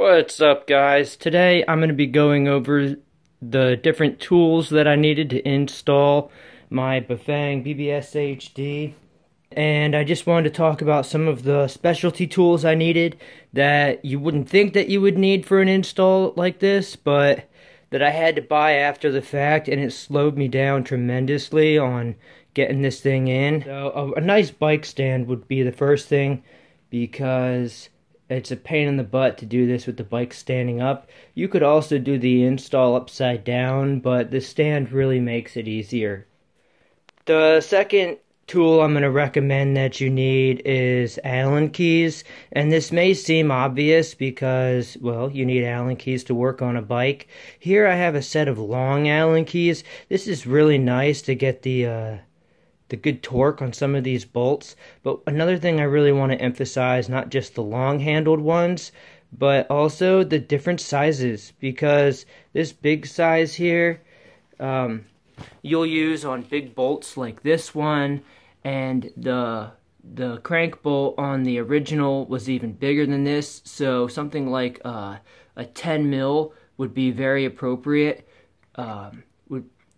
What's up, guys? Today I'm going to be going over the different tools that I needed to install my Bafang Bbshd. And I just wanted to talk about some of the specialty tools I needed that you wouldn't think that you would need for an install like this, but that I had to buy after the fact, and it slowed me down tremendously on getting this thing in. So a nice bike stand would be the first thing, because it's a pain in the butt to do this with the bike standing up. You could also do the install upside down, but the stand really makes it easier. The second tool I'm going to recommend that you need is Allen keys. And this may seem obvious because, well, you need Allen keys to work on a bike. Here I have a set of long Allen keys. This is really nice to get the good torque on some of these bolts. But another thing I really want to emphasize, not just the long-handled ones, but also the different sizes, because this big size here, you'll use on big bolts like this one, and the crank bolt on the original was even bigger than this, so something like a 10 mil would be very appropriate.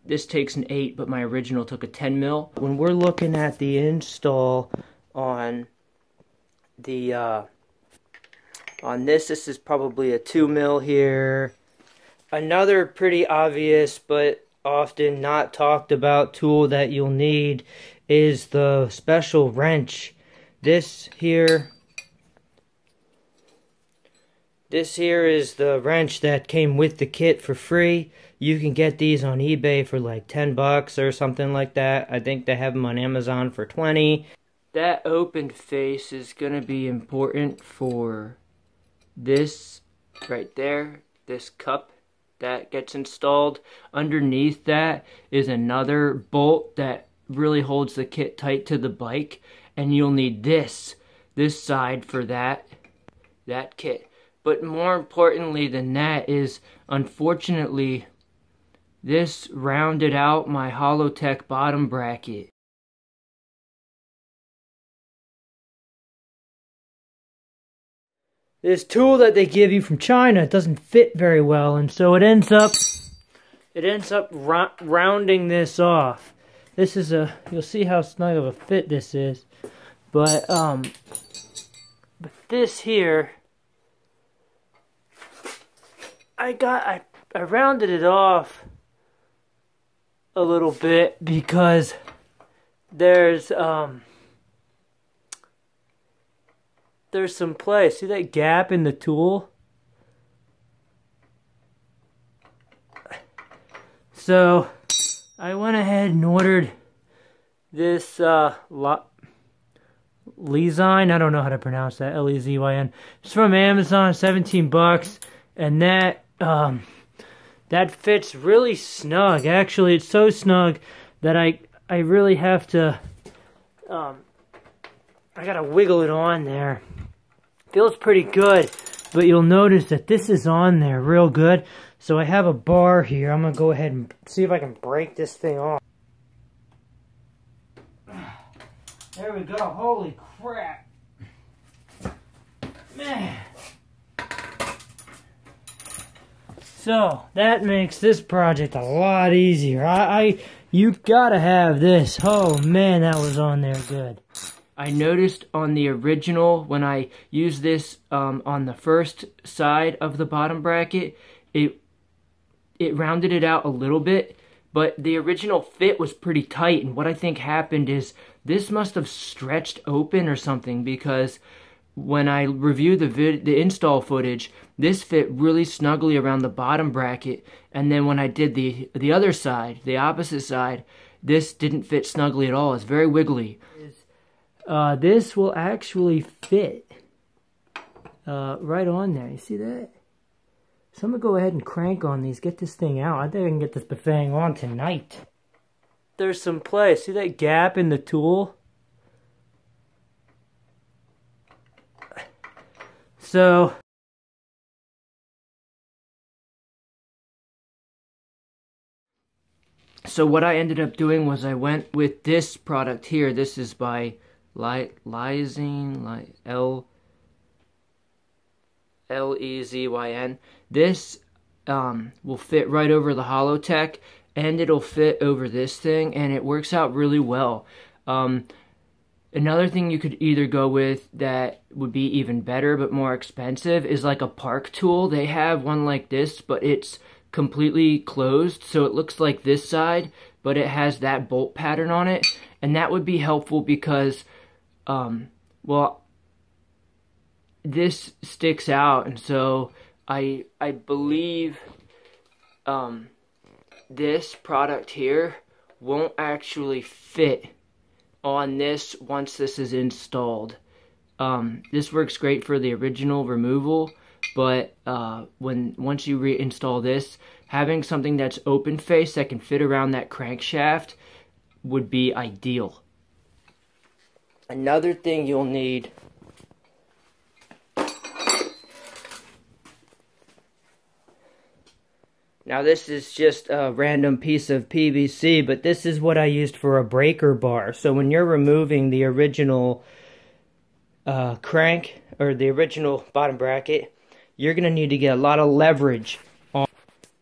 This takes an 8, but my original took a 10 mil. When we're looking at the install on the this is probably a 2 mil here. Another pretty obvious but often not talked about tool that you'll need is the special wrench. This here is the wrench that came with the kit for free. You can get these on eBay for like 10 bucks or something like that. I think they have them on Amazon for 20. That open face is going to be important for this right there, this cup that gets installed. Underneath that is another bolt that really holds the kit tight to the bike, and you'll need this side for that kit. But more importantly than that is, unfortunately, this rounded out my Holotech bottom bracket. This tool that they give you from China doesn't fit very well, and so it ends up rounding this off. This is you'll see how snug of a fit this is, but this here, I rounded it off a little bit because there's some play. See that gap in the tool? So I went ahead and ordered this Lezyn. I don't know how to pronounce that. Lezyn. It's from Amazon, 17 bucks, and that fits really snug. Actually, it's so snug that I really have to I gotta wiggle it on there. Feels pretty good, but you'll notice that this is on there real good. So I have a bar here. I'm gonna go ahead and see if I can break this thing off. There we go. Holy crap. Man. So that makes this project a lot easier. You gotta have this. Oh man, that was on there good. I noticed on the original, when I used this on the first side of the bottom bracket, it rounded it out a little bit, but the original fit was pretty tight, and what I think happened is this must have stretched open or something, because when I reviewed the install footage, this fit really snugly around the bottom bracket, and then when I did the other side, the opposite side, this didn't fit snugly at all. It's very wiggly. This will actually fit right on there. You see that? So I'm going to go ahead and crank on these, get this thing out. I think I can get this Bafang on tonight. There's some play. See that gap in the tool? So what I ended up doing was I went with this product here. This is by Lezyn, Lezyn. This will fit right over the Holotech, and it'll fit over this thing, and it works out really well. Another thing you could either go with that would be even better but more expensive is like a park tool. They have one like this, but it's completely closed, so it looks like this side, but it has that bolt pattern on it, and that would be helpful because, well, this sticks out, and so I believe this product here won't actually fit on this once this is installed. This works great for the original removal, but once you reinstall this, having something that's open face that can fit around that crankshaft would be ideal. Another thing you'll need now, this is just a random piece of PVC, but this is what I used for a breaker bar. So when you're removing the original crank, or the original bottom bracket, you're going to need to get a lot of leverage on.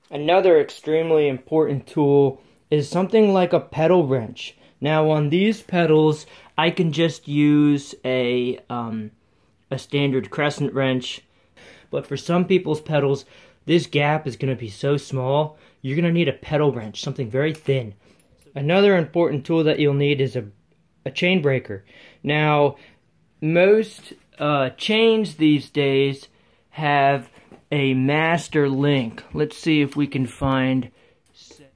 Another extremely important tool is something like a pedal wrench. Now on these pedals, I can just use a standard crescent wrench, but for some people's pedals, this gap is going to be so small, you're going to need a pedal wrench, something very thin. Another important tool that you'll need is a chain breaker. Now, most chains these days have a master link. Let's see if we can find.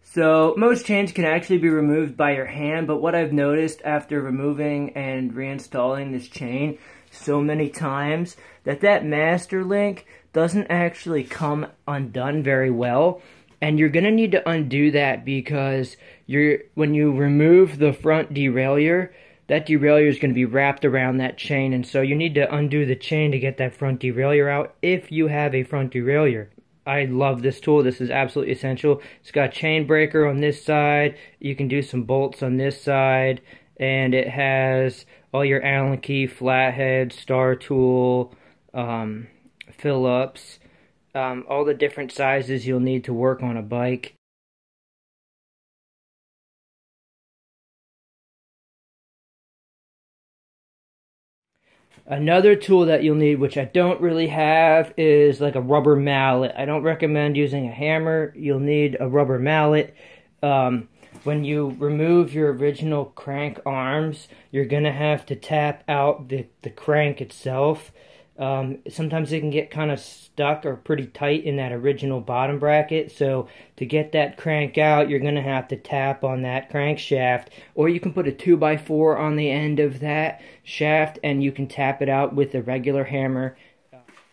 So, most chains can actually be removed by your hand, but what I've noticed after removing and reinstalling this chain so many times, that master link doesn't actually come undone very well, and you're gonna need to undo that because when you remove the front derailleur, that derailleur is gonna be wrapped around that chain, and so you need to undo the chain to get that front derailleur out if you have a front derailleur. I love this tool. This is absolutely essential. It's got a chain breaker on this side. You can do some bolts on this side, and it has all your Allen key, flathead, star tool, Phillips, all the different sizes you'll need to work on a bike. Another tool that you'll need, which I don't really have, is like a rubber mallet. I don't recommend using a hammer. You'll need a rubber mallet. When you remove your original crank arms, you're going to have to tap out the crank itself. Sometimes it can get kind of stuck or pretty tight in that original bottom bracket, so to get that crank out, you're going to have to tap on that crankshaft, or you can put a 2x4 on the end of that shaft and you can tap it out with a regular hammer.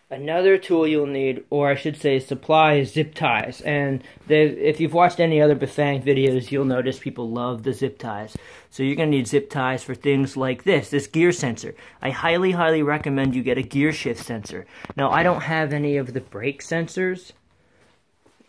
Another tool you'll need, or I should say supply, is zip ties. And if you've watched any other Bafang videos, you'll notice people love the zip ties. So you're going to need zip ties for things like this gear sensor. I highly, highly recommend you get a gear shift sensor. Now, I don't have any of the brake sensors,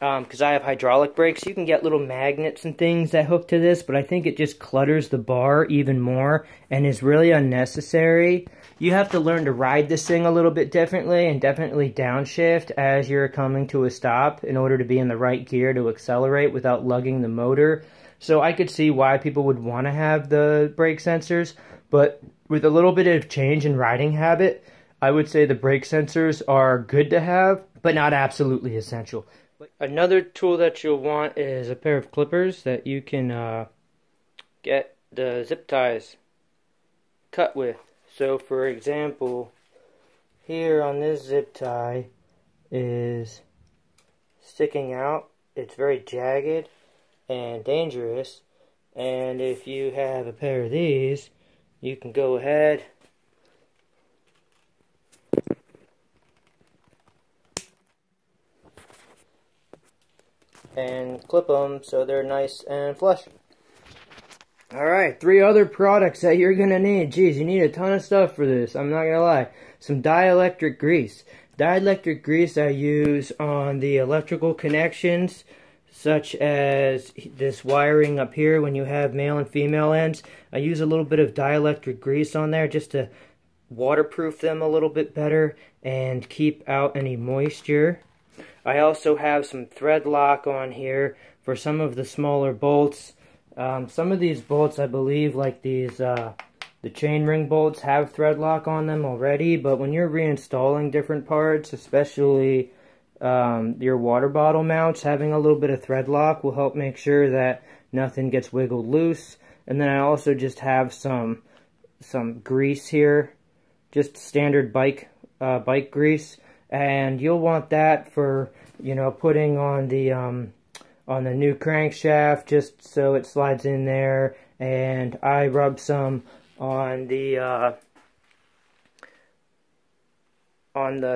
because I have hydraulic brakes. You can get little magnets and things that hook to this, but I think it just clutters the bar even more and is really unnecessary. You have to learn to ride this thing a little bit differently, and definitely downshift as you're coming to a stop in order to be in the right gear to accelerate without lugging the motor. So I could see why people would want to have the brake sensors, but with a little bit of change in riding habit, I would say the brake sensors are good to have, but not absolutely essential. Another tool that you'll want is a pair of clippers that you can get the zip ties cut with. So for example, here on this zip tie is sticking out. It's very jagged and dangerous, and if you have a pair of these, you can go ahead and clip them so they're nice and flush. Alright, 3 other products that you're going to need. Geez, you need a ton of stuff for this, I'm not going to lie. Some dielectric grease. Dielectric grease I use on the electrical connections, such as this wiring up here when you have male and female ends. I use a little bit of dielectric grease on there just to waterproof them a little bit better and keep out any moisture. I also have some thread lock on here for some of the smaller bolts. Some of these bolts, I believe, like these, the chainring bolts have thread lock on them already, but when you're reinstalling different parts, especially your water bottle mounts, having a little bit of thread lock will help make sure that nothing gets wiggled loose. And then I also just have some grease here, just standard bike grease, and you'll want that for, you know, putting on the new crankshaft, just so it slides in there. And I rub some on the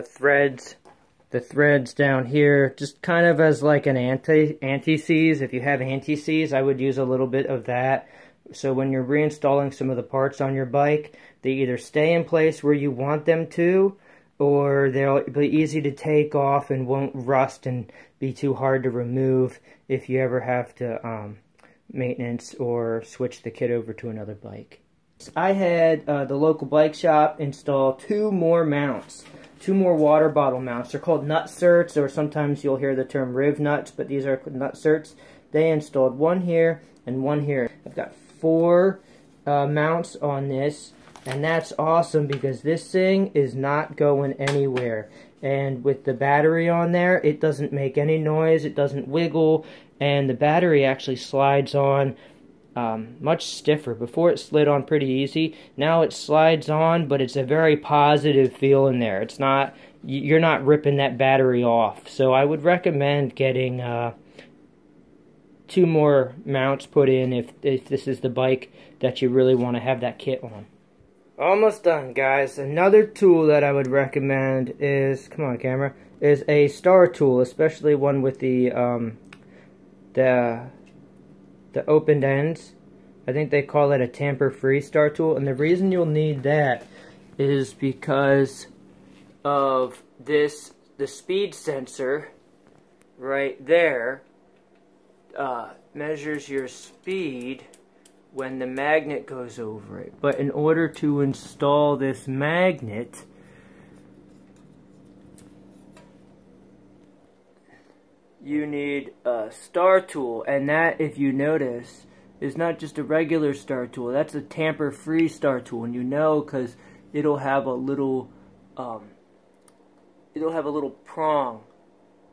threads down here, just kind of as like an anti-seize. If you have anti-seize, I would use a little bit of that. So when you're reinstalling some of the parts on your bike, they either stay in place where you want them to, or they'll be easy to take off and won't rust and be too hard to remove if you ever have to maintenance or switch the kit over to another bike. I had the local bike shop install 2 more mounts. 2 more water bottle mounts. They're called nut certs, or sometimes you'll hear the term riv nuts, but these are nut certs. They installed 1 here and 1 here. I've got 4 mounts on this, and that's awesome because this thing is not going anywhere. And with the battery on there, it doesn't make any noise, it doesn't wiggle, and the battery actually slides on much stiffer. Before it slid on pretty easy. Now it slides on, but it's a very positive feel in there. It's not, you're not ripping that battery off. So I would recommend getting 2 more mounts put in if this is the bike that you really want to have that kit on. Almost done, guys. Another tool that I would recommend is, come on camera, is a star tool, especially one with the opened ends. I think they call it a Tamper free star tool, and the reason you'll need that is because of this, the speed sensor right there measures your speed when the magnet goes over it. But in order to install this magnet, you need a star tool, and that, if you notice, is not just a regular star tool. That's a Tamper free star tool, and you know because it'll have a little prong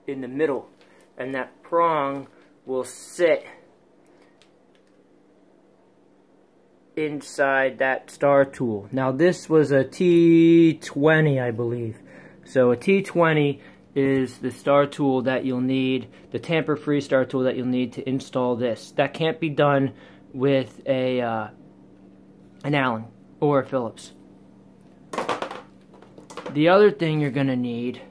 in the middle, and that prong will sit inside that star tool. Now this was a T20, I believe. So a T20 is the star tool that you'll need, the Tamper free star tool that you'll need to install this. That can't be done with an Allen or a Phillips. The other thing you're going to need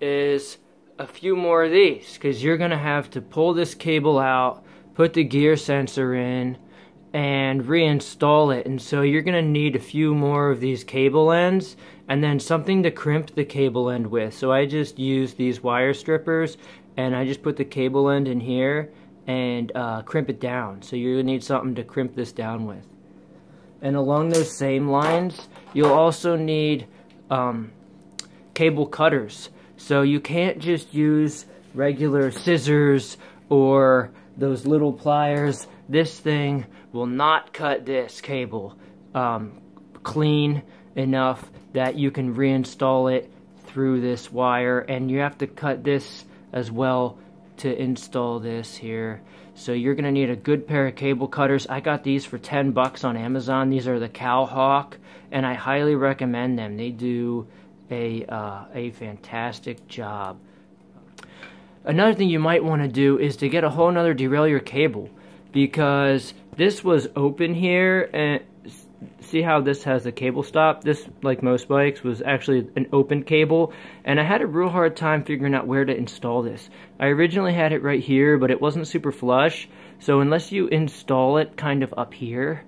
is a few more of these, because you're going to have to pull this cable out, put the gear sensor in, and reinstall it. And so you're going to need a few more of these cable ends, and then something to crimp the cable end with. So I just use these wire strippers, and I just put the cable end in here and crimp it down. So you're going to need something to crimp this down with. And along those same lines, you'll also need cable cutters. So you can't just use regular scissors or those little pliers. This thing will not cut this cable clean enough that you can reinstall it through this wire, and you have to cut this as well to install this here. So you're going to need a good pair of cable cutters. I got these for 10 bucks on Amazon. These are the Cowhawk, and I highly recommend them. They do a fantastic job. Another thing you might want to do is to get a whole nother derailleur cable, because this was open here, and see how this has a cable stop? This, like most bikes, was actually an open cable, and I had a real hard time figuring out where to install this. I originally had it right here, but it wasn't super flush, so unless you install it kind of up here,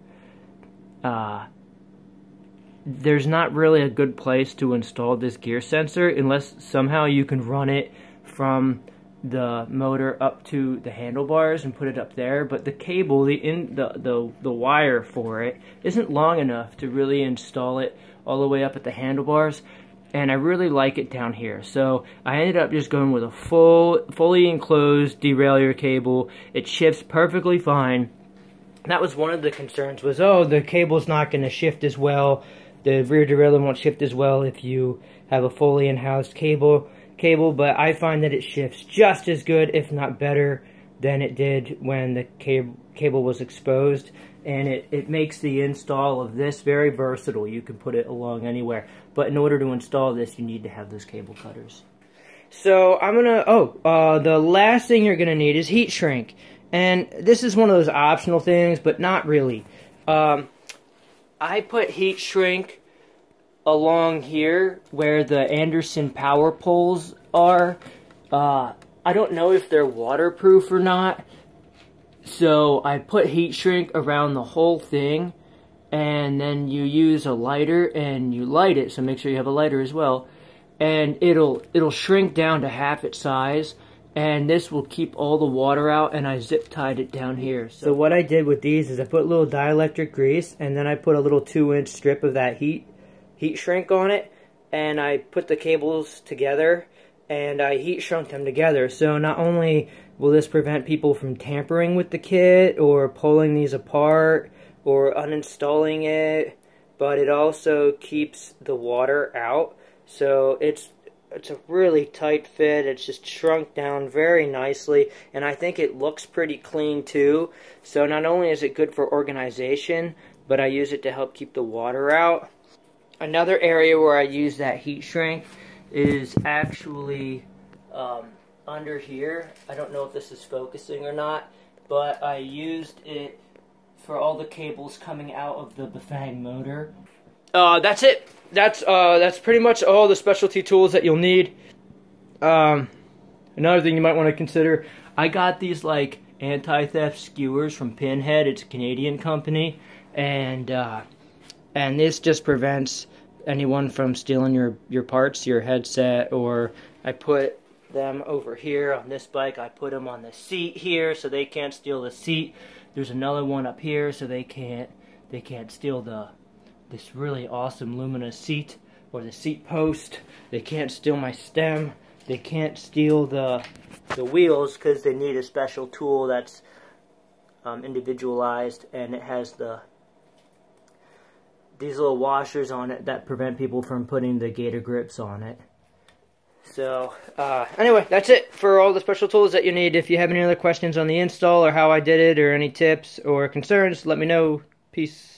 there's not really a good place to install this gear sensor unless somehow you can run it from the motor up to the handlebars and put it up there. But the cable, the wire for it isn't long enough to really install it all the way up at the handlebars. And I really like it down here. So I ended up just going with a fully enclosed derailleur cable. It shifts perfectly fine. That was one of the concerns was, oh, the cable's not going to shift as well. The rear derailleur won't shift as well if you have a fully in-house cable, but I find that it shifts just as good, if not better, than it did when the cable was exposed. And it makes the install of this very versatile. You can put it along anywhere. But in order to install this, you need to have those cable cutters. So I'm gonna, the last thing you're gonna need is heat shrink. And this is one of those optional things, but not really. I put heat shrink along here where the Anderson power poles are. I don't know if they're waterproof or not. So I put heat shrink around the whole thing, and then you use a lighter and you light it, so make sure you have a lighter as well, and it'll shrink down to half its size, and this will keep all the water out, and I zip tied it down here. So what I did with these is I put a little dielectric grease, and then I put a little 2-inch strip of that heat shrink on it, and I put the cables together, and I heat shrunk them together. So not only will this prevent people from tampering with the kit or pulling these apart or uninstalling it, but it also keeps the water out. So it's a really tight fit. It's just shrunk down very nicely, and I think it looks pretty clean too. So not only is it good for organization, but I use it to help keep the water out. Another area where I use that heat shrink is actually under here. I don't know if this is focusing or not, but I used it for all the cables coming out of the Bafang motor. That's it. That's pretty much all the specialty tools that you'll need. Another thing you might want to consider, I got these like anti-theft skewers from Pinhead. It's a Canadian company, and this just prevents anyone from stealing your parts, your headset. Or I put them over here on this bike. I put them on the seat here so they can't steal the seat. There's another one up here so they can't steal this really awesome luminous seat or the seat post. They can't steal my stem. They can't steal the wheels because they need a special tool that's individualized, and it has these little washers on it that prevent people from putting the gator grips on it. So, anyway, that's it for all the special tools that you need. If you have any other questions on the install or how I did it or any tips or concerns, let me know. Peace.